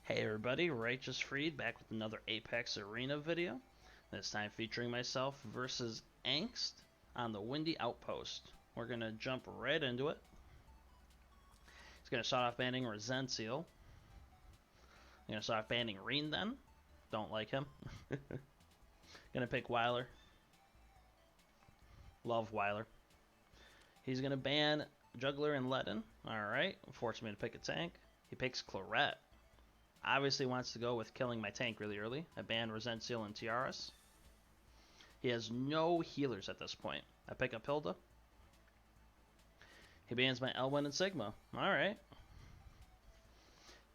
Hey everybody, RighteousFreed back with another Apex Arena video. This time featuring myself versus Angst on the Windy Outpost. We're going to jump right into it. He's going to start off banning Resential. I'm going to start off banning Reen then. Don't like him. Going to pick Weiler. Love Weiler. He's going to ban Juggler and Leaden. Alright, forcing me to pick a tank. He picks Claret. Obviously wants to go with killing my tank really early. I banned Resential and Tiaras. He has no healers at this point. I pick up Hilda. He bans my Elwyn and Sigma. Alright.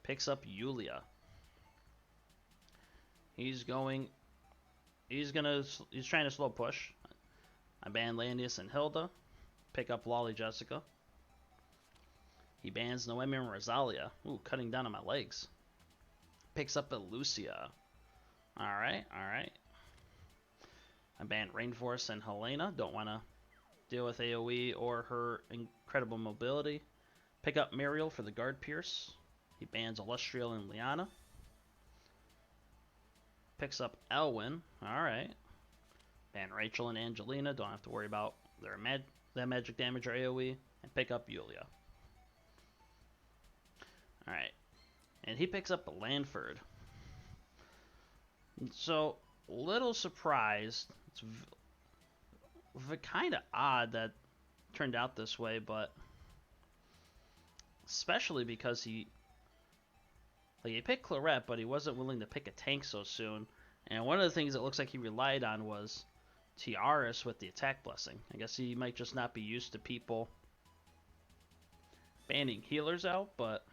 Picks up Yulia. He's trying to slow push. I ban Landius and Hilda. Pick up Lolly Jessica. He bans Noemi and Rosalia. Ooh, cutting down on my legs. Picks up a Lucia. Alright. I banned Rainforest and Helena. Don't want to deal with AoE or her incredible mobility. Pick up Muriel for the Guard Pierce. He bans Illustrial and Liana. Picks up Elwyn. Alright. Ban Rachel and Angelina. Don't have to worry about their magic damage or AoE. And pick up Yulia. Alright. And he picks up Lanford. So, little surprised. It's kind of odd that it turned out this way, but especially because he picked Claret, but he wasn't willing to pick a tank so soon. And one of the things it looks like he relied on was Tiaras with the attack blessing. I guess he might just not be used to people banning healers out, but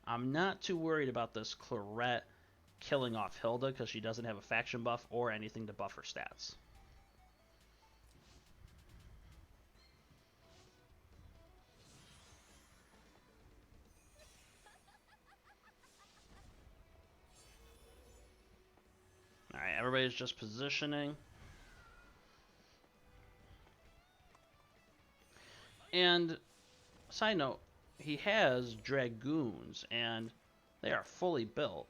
I'm not too worried about this Claret killing off Hilda because she doesn't have a faction buff or anything to buff her stats. Alright, everybody's just positioning. And, side note, he has Dragoons, and they are fully built.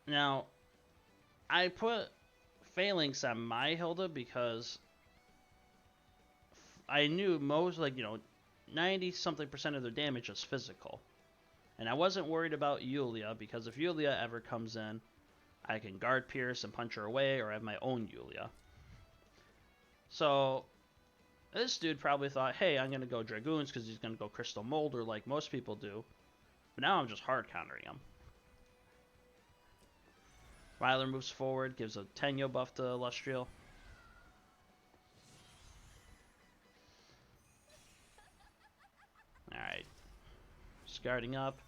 Now, I put Phalanx on my Hilda because I knew most, 90-something% of their damage is physical. And I wasn't worried about Yulia, because if Yulia ever comes in, I can Guard Pierce and punch her away, or have my own Yulia. So, this dude probably thought, hey, I'm going to go Dragoons because he's going to go Crystal Molder like most people do. But now I'm just hard countering him. Weiler moves forward, gives a Tenyo buff to Illustrial. Alright. Guarding up.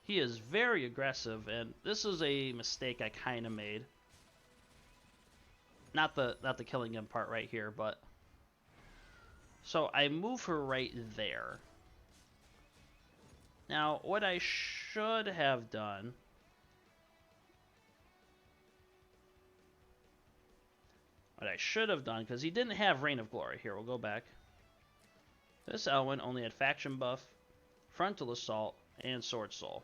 He is very aggressive, and this is a mistake I kind of made. Not the killing him part right here, but so I move her right there. Now, what I should have done, because he didn't have Reign of Glory. Here, we'll go back. This Elwyn only had Faction Buff, Frontal Assault, and Sword Soul.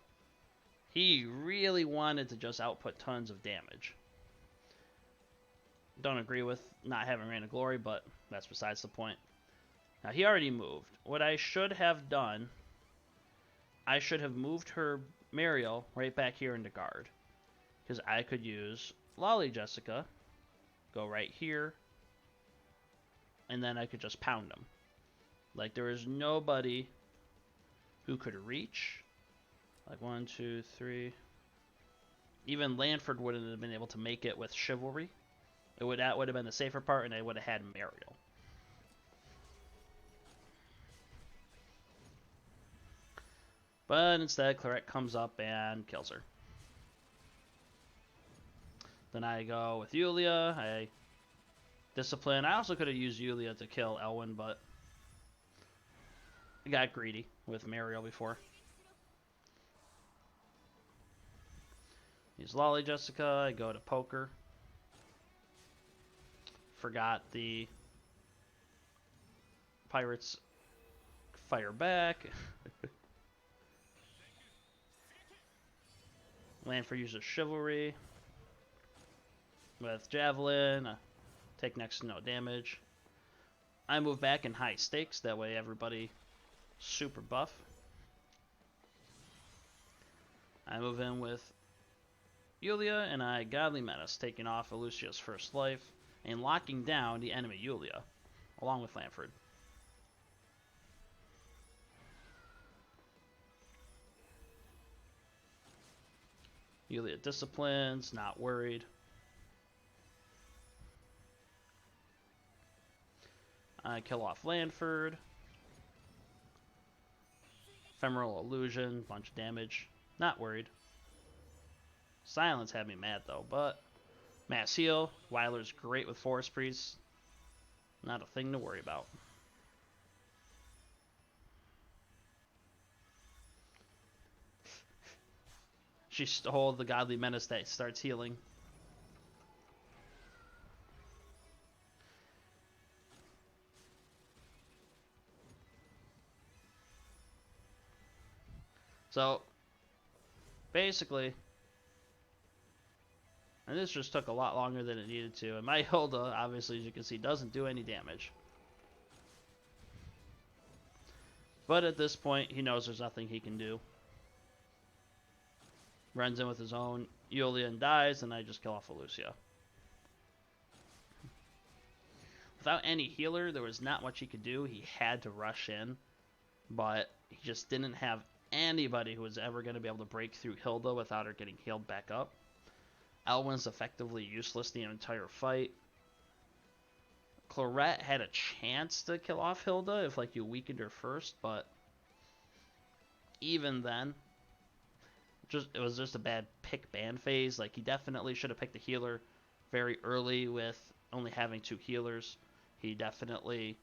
He really wanted to just output tons of damage. Don't agree with not having Reign of Glory, but that's besides the point. Now, he already moved. What I should have done, I should have moved her Muriel right back here into guard. Because I could use Lolly Jessica, go right here, and then I could just pound him. Like, there is nobody who could reach. Like, 1, 2, 3. Even Lanford wouldn't have been able to make it with Chivalry. That would have been the safer part, and I would have had Muriel. But instead, Claret comes up and kills her. Then I go with Yulia. I discipline. I also could have used Yulia to kill Elwyn, but I got greedy with Muriel before. Use Lolly Jessica. I go to poker. Forgot the pirates fire back. Lanford uses Chivalry with Javelin. Take next to no damage. I move back in high stakes. That way everybody super buff. I move in with Yulia, and I Godly Menace, taking off Elucia's first life and locking down the enemy Yulia, along with Lanford. Yulia disciplines, not worried. I kill off Lanford. Ephemeral Illusion, bunch of damage. Not worried. Silence had me mad though, but Mass Heal. Weiler's great with Forest Priest. Not a thing to worry about. She stole the Godly Menace that starts healing. So, basically, and this just took a lot longer than it needed to, and my Hilda, obviously, as you can see, doesn't do any damage. But at this point, he knows there's nothing he can do. Runs in with his own Yulia and dies, and I just kill off Elucia. Without any healer, there was not much he could do. He had to rush in, but he just didn't have anybody who was ever going to be able to break through Hilda without her getting healed back up. Elwyn's effectively useless the entire fight. Clarette had a chance to kill off Hilda if like you weakened her first, but even then, it was just a bad pick ban phase. Like, he definitely should have picked a healer very early with only having 2 healers. He definitely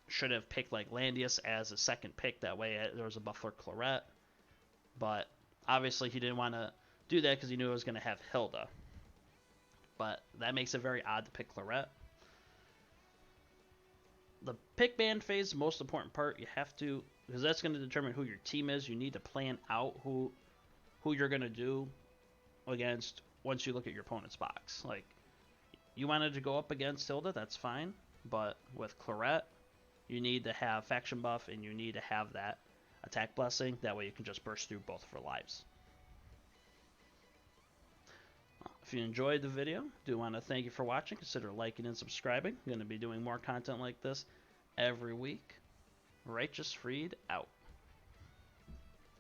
should have picked like Landius as a second pick. That way there was a buff for Clarette. But obviously he didn't want to do that because he knew it was going to have Hilda. But that makes it very odd to pick Clarette. The pick ban phase is the most important part. You have to, because that's going to determine who your team is. You need to plan out who you're going to do against once you look at your opponent's box. Like, you wanted to go up against Hilda, that's fine. But with Clarette, you need to have faction buff and you need to have that attack blessing. That way you can just burst through both of her lives. If you enjoyed the video, I do want to thank you for watching. Consider liking and subscribing. I'm going to be doing more content like this every week. RighteousFreed out.